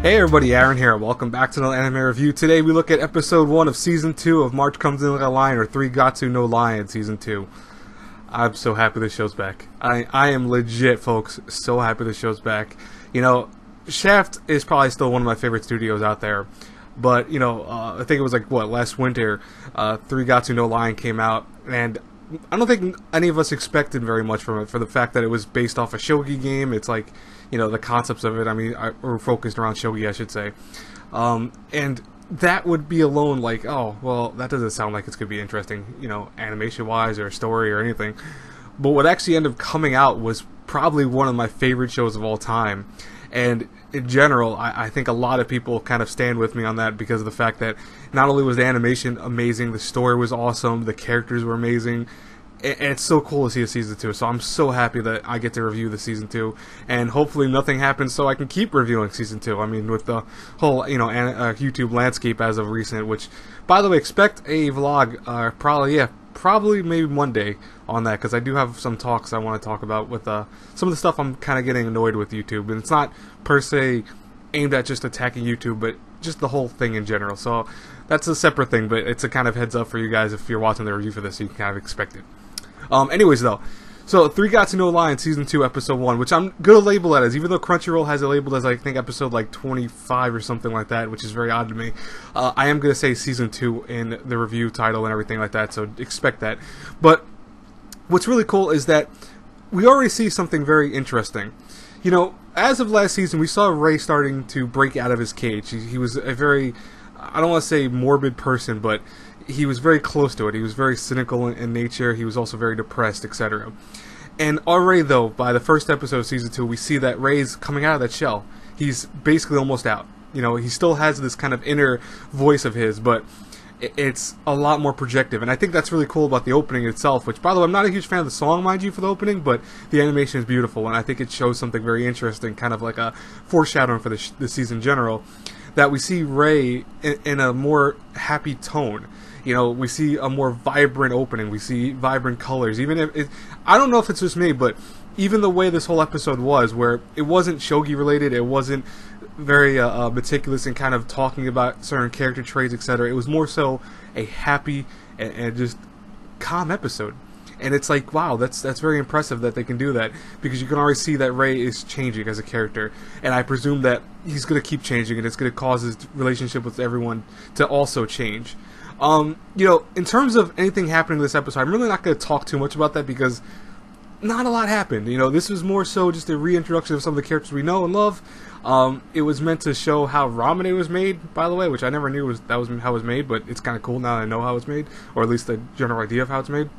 Hey everybody, Aaron here. Welcome back to another anime review. Today we look at episode 1 of season 2 of March Comes In Like a Lion, or 3 Gatsu no Lion season 2. I'm so happy this show's back. I am legit, folks, so happy this show's back. You know, Shaft is probably still one of my favorite studios out there. But, you know, I think it was like, last winter, 3 Gatsu no Lion came out, and I don't think any of us expected very much from it, for the fact that it was based off a shogi game. It's like, you know, the concepts of it, I mean, are focused around shogi, I should say. And that would be alone like, oh, well, that doesn't sound like it's going to be interesting, you know, animation-wise or story or anything. But what actually ended up coming out was probably one of my favorite shows of all time. And in general, I think a lot of people kind of stand with me on that because of the fact that not only was the animation amazing, the story was awesome, the characters were amazing, and it's so cool to see a season 2. So I'm so happy that I get to review the season 2, and hopefully nothing happens so I can keep reviewing season 2. I mean, with the whole, you know, YouTube landscape as of recent, which, by the way, expect a vlog, probably maybe Monday on that, because I do have some talks I want to talk about with some of the stuff I'm kind of getting annoyed with YouTube, and it's not per se aimed at just attacking YouTube, but just the whole thing in general. So that's a separate thing, but it's a kind of heads up for you guys if you're watching the review for this, so you can kind of expect it. Anyways, though, so 3 Gatsu no Lion season 2 episode 1, which I'm gonna label that as, even though Crunchyroll has it labeled as, I think, episode like 25 or something like that, which is very odd to me. I am gonna say season 2 in the review title and everything like that, so expect that. But what's really cool is that we already see something very interesting. You know, as of last season, we saw Ray starting to break out of his cage. He was a very, I don't want to say morbid person, but he was very close to it. He was very cynical in nature. He was also very depressed, etc. And already, though, by the first episode of season 2, we see that Ray's coming out of that shell. He's basically almost out. You know, he still has this kind of inner voice of his, but it's a lot more projective. And I think that's really cool about the opening itself, which, by the way, I'm not a huge fan of the song, mind you, for the opening, but the animation is beautiful, and I think it shows something very interesting, kind of like a foreshadowing for the season in general, that we see Ray in a more happy tone. You know, we see a more vibrant opening. We see vibrant colors. Even if I don't know if it's just me, but even the way this whole episode was, where it wasn't shogi related, it wasn't very meticulous in kind of talking about certain character traits, etc. It was more so a happy and just calm episode. And it's like, wow, that's very impressive that they can do that, because you can already see that Ray is changing as a character, and I presume that he's going to keep changing, and it's going to cause his relationship with everyone to also change. You know, in terms of anything happening in this episode, I'm really not going to talk too much about that, because not a lot happened. You know, this was more so just a reintroduction of some of the characters we know and love. It was meant to show how ramen was made, by the way, which I never knew that was how it was made, but it's kind of cool now that I know how it's made, or at least the general idea of how it's made.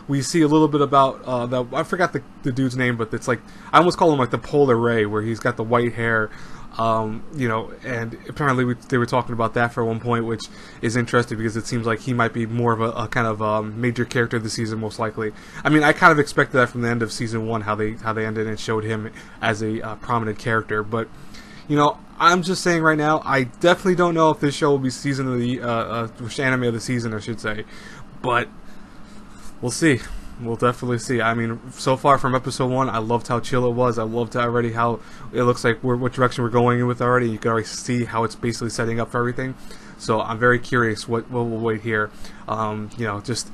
We see a little bit about, I forgot the dude's name, but it's like, I almost call him like the Polar Ray, where he's got the white hair, you know, and apparently they were talking about that for one point, which is interesting because it seems like he might be more of a kind of major character of the season, most likely. I mean, I kind of expected that from the end of season 1, how they ended and showed him as a prominent character, but, you know, I'm just saying right now, I definitely don't know if this show will be season of the, anime of the season, I should say, but we'll see. We'll definitely see. I mean, so far from episode 1, I loved how chill it was. I loved already how it looks like what direction we're going in with already. You can already see how it's basically setting up for everything. So I'm very curious what we'll wait here. You know, just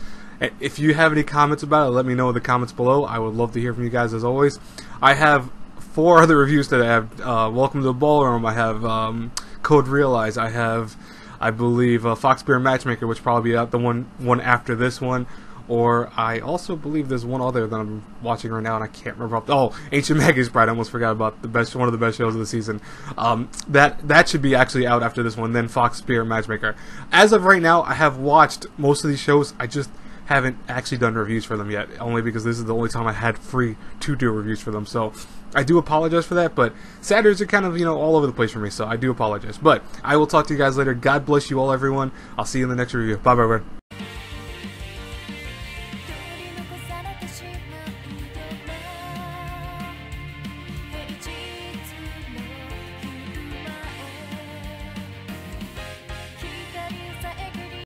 if you have any comments about it, let me know in the comments below. I would love to hear from you guys as always. I have 4 other reviews today. I have Welcome to the Ballroom. I have Code Realize. I have, I believe, Foxbear Matchmaker, which will probably be out the one after this one. Or I also believe there's one other that I'm watching right now, and I can't remember. Oh, Ancient Magus Bride. I almost forgot about one of the best shows of the season. That should be actually out after this one. Then Fox Spear Matchmaker. As of right now, I have watched most of these shows. I just haven't actually done reviews for them yet, only because this is the only time I had free to do reviews for them. So I do apologize for that, but Saturdays are kind of, you know, all over the place for me, so I do apologize. But I will talk to you guys later. God bless you all, everyone. I'll see you in the next review. Bye, bye, bye.